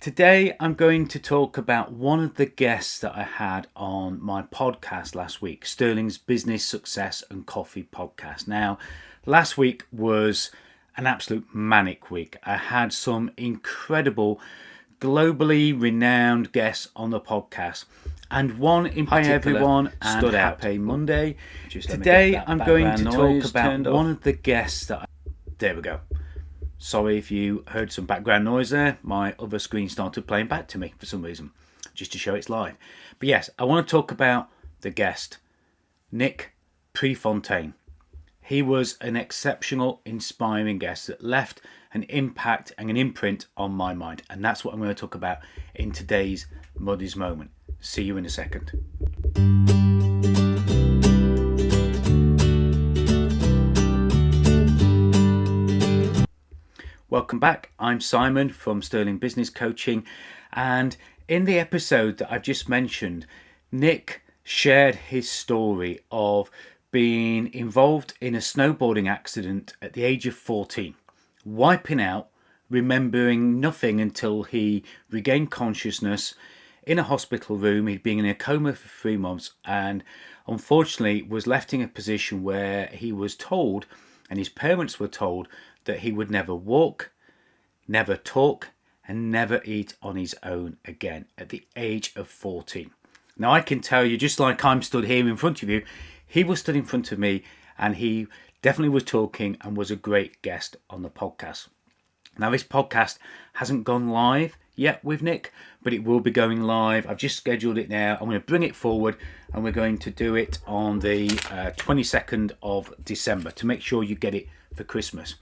Today I'm going to talk about one of the guests that I had on my podcast last week, Sterling's Business Success and Coffee podcast. Now, last week was an absolute manic week. I had some incredible, globally renowned guests on the podcast, and one in particular everyone, stood out. Happy Monday. Today I'm going to talk about one of the guests that there we go. Sorry if you heard some background noise there. My other screen started playing back to me for some reason, just to show it's live. But yes, I want to talk about the guest, Nick Prefontaine. He was an exceptional, inspiring guest that left an impact and an imprint on my mind. And that's what I'm going to talk about in today's Muddy's Moment. See you in a second. Welcome back. I'm Simon from Sterling Business Coaching, and in the episode that I've just mentioned, Nick shared his story of being involved in a snowboarding accident at the age of 14, wiping out, remembering nothing until he regained consciousness in a hospital room. He'd been in a coma for 3 months and unfortunately was left in a position where he was told, and his parents were told, that he would never walk, never talk, and never eat on his own again at the age of 14. Now I can tell you, just like I'm stood here in front of you, he was stood in front of me and he definitely was talking and was a great guest on the podcast. Now this podcast hasn't gone live yet with Nick, but it will be going live. I've just scheduled it now. I'm going to bring it forward and we're going to do it on the 22nd of December to make sure you get it for Christmas.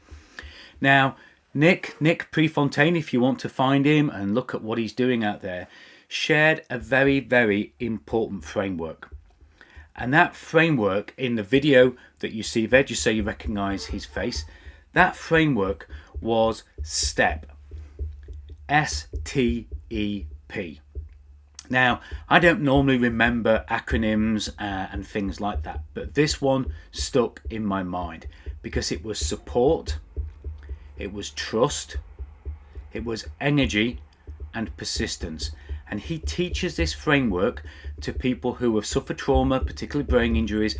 Now, Nick Prefontaine, if you want to find him and look at what he's doing out there, shared a very, very important framework. And that framework, in the video that you see there, just so you recognize his face, that framework was S.T.E.P. S.T.E.P. Now, I don't normally remember acronyms and things like that, but this one stuck in my mind because it was support, it was trust, it was energy and persistence. And he teaches this framework to people who have suffered trauma, particularly brain injuries,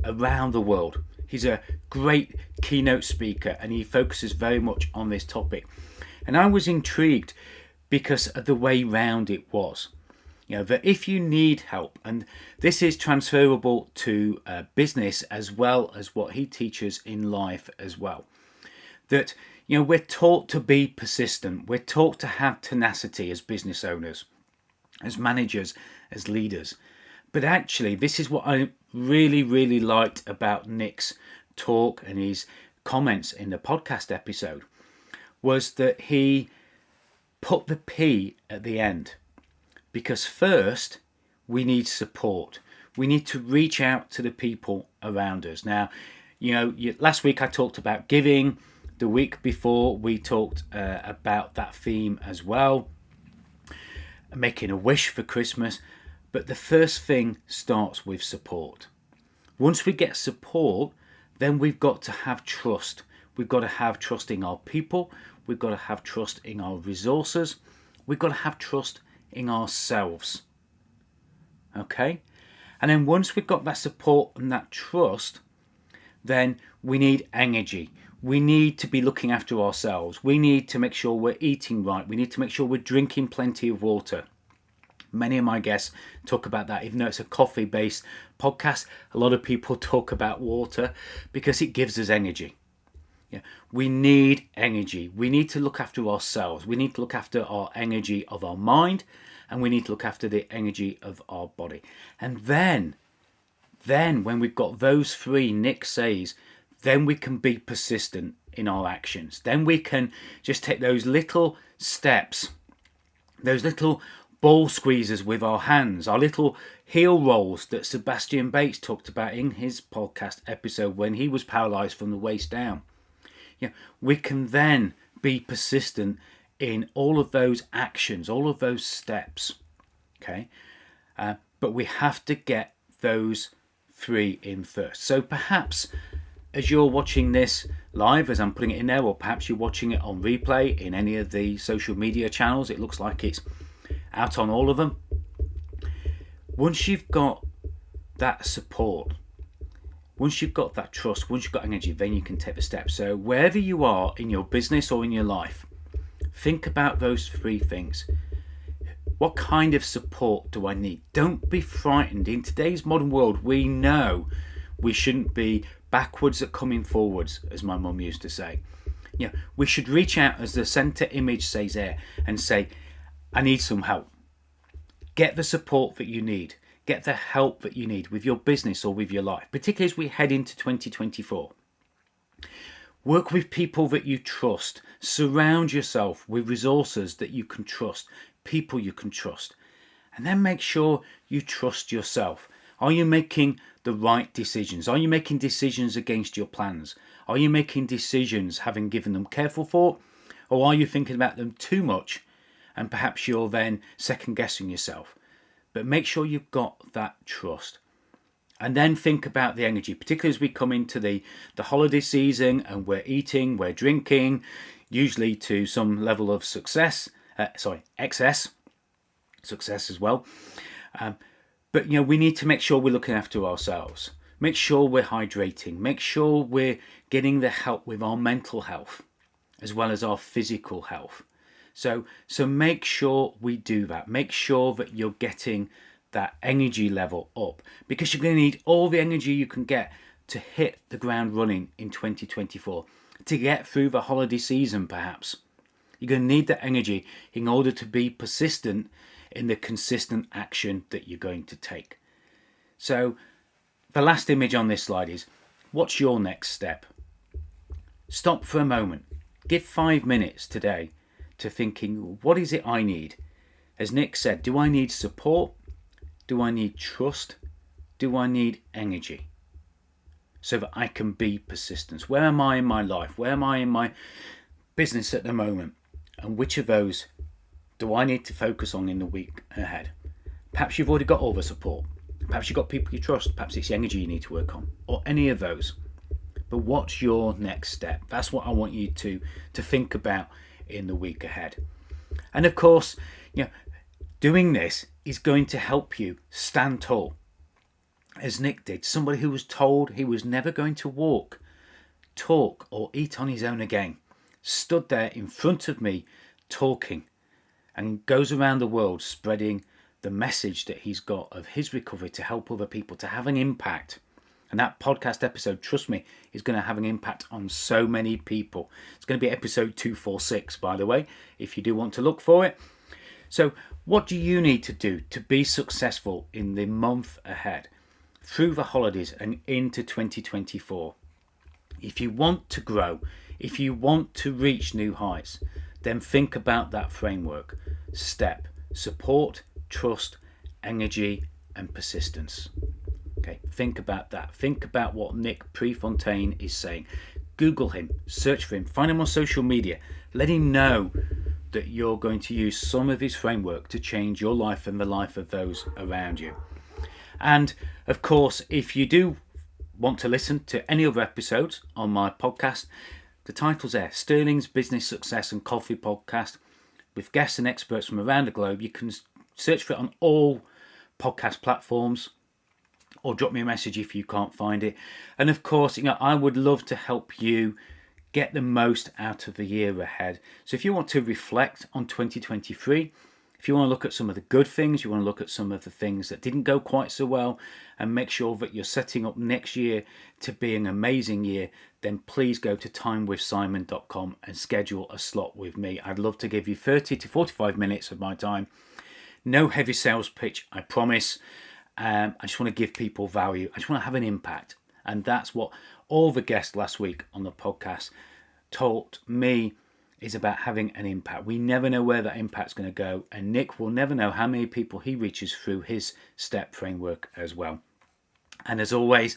around the world. He's a great keynote speaker and he focuses very much on this topic. And I was intrigued because of the way round it was. You know, that if you need help, and this is transferable to business as well as what he teaches in life as well, that, you know, we're taught to be persistent. We're taught to have tenacity as business owners, as managers, as leaders. But actually, this is what I really, really liked about Nick's talk and his comments in the podcast episode, was that he put the P at the end. Because first, we need support. We need to reach out to the people around us. Now, you know, last week I talked about giving. The week before we talked about that theme as well, making a wish for Christmas. But the first thing starts with support. Once we get support, then we've got to have trust. We've got to have trust in our people. We've got to have trust in our resources. We've got to have trust in ourselves. Okay? And then once we've got that support and that trust, then we need energy. We need to be looking after ourselves. We need to make sure we're eating right. We need to make sure we're drinking plenty of water. Many of my guests talk about that, even though it's a coffee-based podcast. A lot of people talk about water because it gives us energy. Yeah, we need energy. We need to look after ourselves. We need to look after our energy of our mind, and we need to look after the energy of our body. And then when we've got those three, Nick says, then we can be persistent in our actions. Then we can just take those little steps, those little ball squeezes with our hands, our little heel rolls that Sebastian Bates talked about in his podcast episode when he was paralyzed from the waist down. Yeah, we can then be persistent in all of those actions, all of those steps. Okay, but we have to get those three in first. So perhaps as you're watching this live, as I'm putting it in there, or perhaps you're watching it on replay in any of the social media channels, it looks like it's out on all of them. Once you've got that support, once you've got that trust, once you've got energy, then you can take the steps. So wherever you are in your business or in your life, think about those 3 things. What kind of support do I need? Don't be frightened. In today's modern world, we know we shouldn't be backwards at coming forwards, as my mum used to say. We should reach out, as the center image says there, and say, I need some help. Get the support that you need. Get the help that you need with your business or with your life, particularly as we head into 2024. Work with people that you trust. Surround yourself with resources that you can trust, people you can trust. And then make sure you trust yourself. Are you making the right decisions? Are you making decisions against your plans? Are you making decisions having given them careful thought? Or are you thinking about them too much and perhaps you're then second guessing yourself? But make sure you've got that trust. And then think about the energy, particularly as we come into the holiday season and we're eating, we're drinking, usually to some level of excess, success as well. But we need to make sure we're looking after ourselves. Make sure we're hydrating. Make sure we're getting the help with our mental health as well as our physical health. So make sure we do that. Make sure that you're getting that energy level up, because you're going to need all the energy you can get to hit the ground running in 2024, to get through the holiday season perhaps. You're going to need that energy in order to be persistent in the consistent action that you're going to take. So the last image on this slide is, what's your next step? Stop for a moment. Give 5 minutes today to thinking, what is it I need? As Nick said, do I need support? Do I need trust? Do I need energy? So that I can be persistent. Where am I in my life? Where am I in my business at the moment? And which of those do I need to focus on in the week ahead? Perhaps you've already got all the support. Perhaps you've got people you trust. Perhaps it's the energy you need to work on, or any of those. But what's your next step? That's what I want you to think about in the week ahead. And of course, doing this is going to help you stand tall, as Nick did. Somebody who was told he was never going to walk, talk, or eat on his own again, stood there in front of me talking, and goes around the world spreading the message that he's got of his recovery to help other people, to have an impact. And that podcast episode, trust me, is going to have an impact on so many people. It's going to be episode 246, by the way, if you do want to look for it. So what do you need to do to be successful in the month ahead, through the holidays and into 2024? If you want to grow, if you want to reach new heights, then think about that framework. STEP: support, trust, energy, and persistence. Okay, think about that. Think about what Nick Prefontaine is saying. Google him, search for him, find him on social media. Let him know that you're going to use some of his framework to change your life and the life of those around you. And of course, if you do want to listen to any other episodes on my podcast, the title's there, Sterling's Business Success and Coffee Podcast, with guests and experts from around the globe. You can search for it on all podcast platforms, or drop me a message if you can't find it. And of course, I would love to help you get the most out of the year ahead. So if you want to reflect on 2023, if you want to look at some of the good things, you want to look at some of the things that didn't go quite so well, and make sure that you're setting up next year to be an amazing year, then please go to timewithsimon.com and schedule a slot with me. I'd love to give you 30 to 45 minutes of my time. No heavy sales pitch, I promise. I just want to give people value. I just want to have an impact. And that's what all the guests last week on the podcast taught me, is about having an impact. We never know where that impact's going to go. And Nick will never know how many people he reaches through his STEP framework as well. And as always,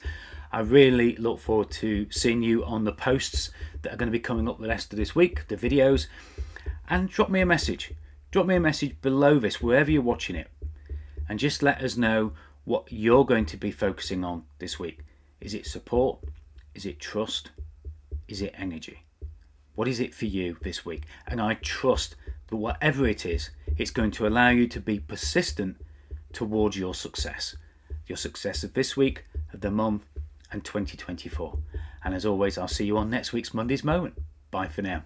I really look forward to seeing you on the posts that are going to be coming up the rest of this week, the videos. And drop me a message. Drop me a message below this, wherever you're watching it. And just let us know what you're going to be focusing on this week. Is it support? Is it trust? Is it energy? What is it for you this week? And I trust that whatever it is, it's going to allow you to be persistent towards your success of this week, of the month, and 2024. And as always, I'll see you on next week's Monday's Moment. Bye for now.